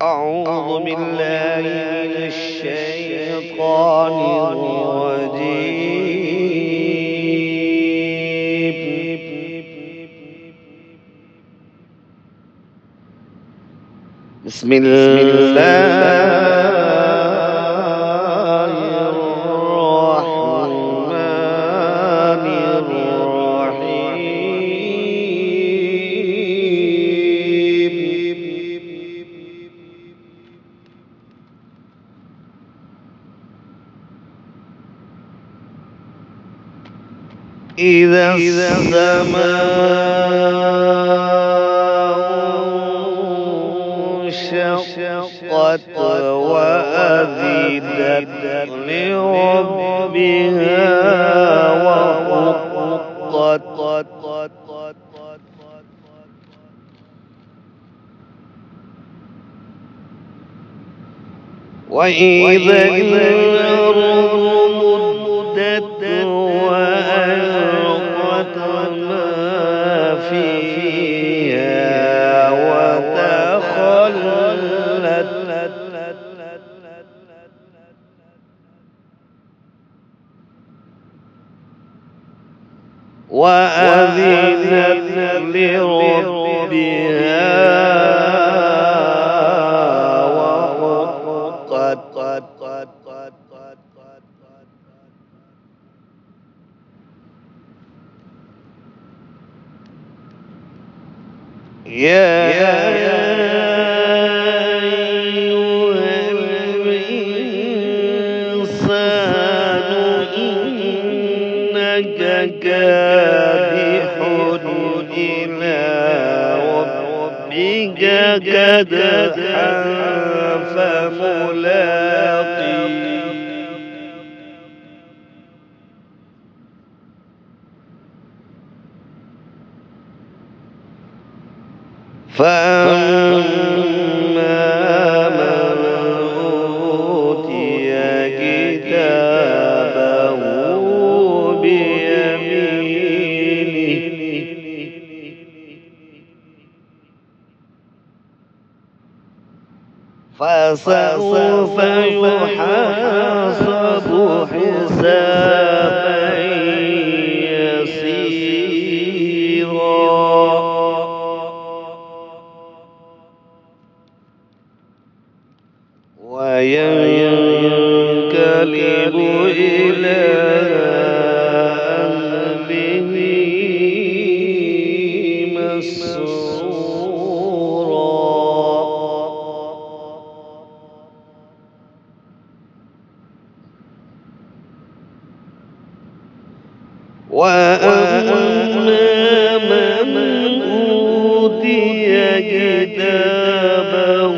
أعوذ بالله من الشيطان الرجيم. بسم الله الرحمن الرحيم. إذا السماء انشقت وأذنت لربها وحقت وإذا الأرض مدت وألقت ما فيها وتخلت وأذنت لربها يا أيها الإنسان إنك كادح إلى ربك كدحا فملاقيه فأما من أوتي كتابه بيمينه فسوف يحاسب حسابا يسيرا وينقلب إلى أهله مسرورا وأما من أوتي كتابه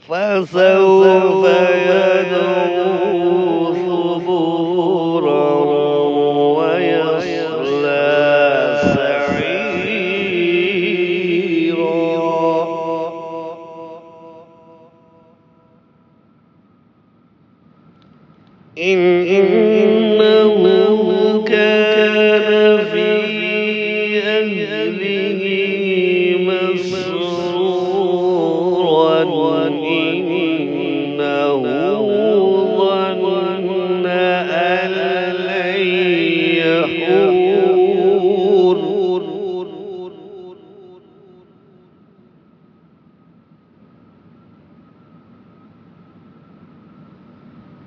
فسوف يدعو ثبورا ويصلى سعيرا إنه كان في أهله مسرورا إنه ظن أن لن يحور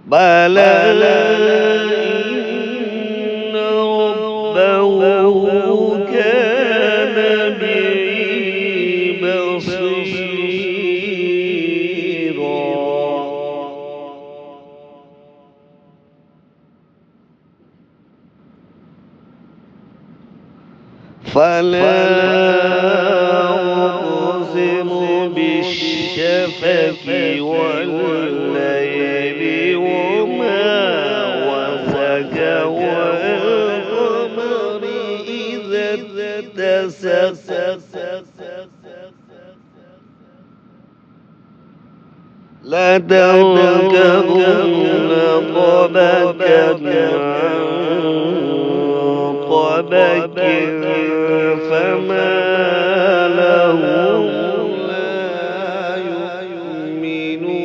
بلى إن ربه كان به بصيرا فلا أقسم بالشفق والليل وما وسق والقمر إذا اتسق لتركبن طبكا عن طبك فما لهم لا يؤمنون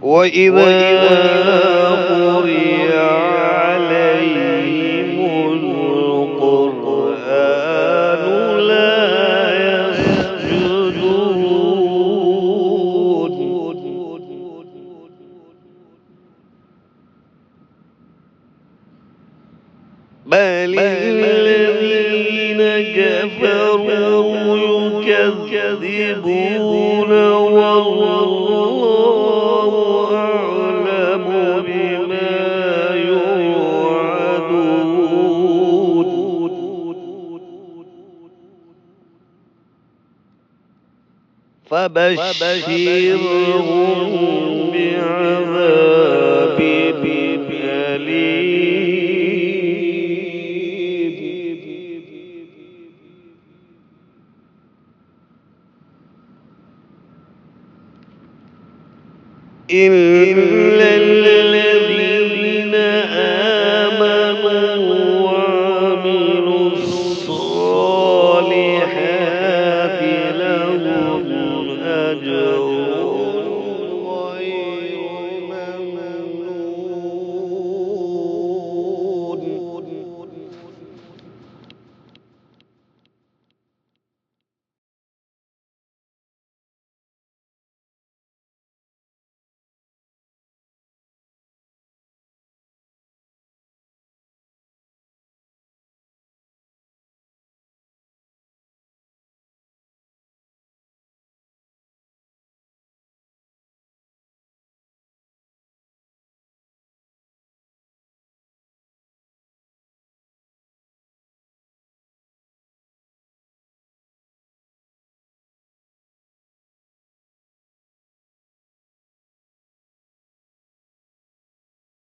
وإذا قرئ عليهم القرآن لا يسجدون بل الذين كفروا يكذبون والله أعلم بما يوعدون فبشرهم بعذاب أليم إلا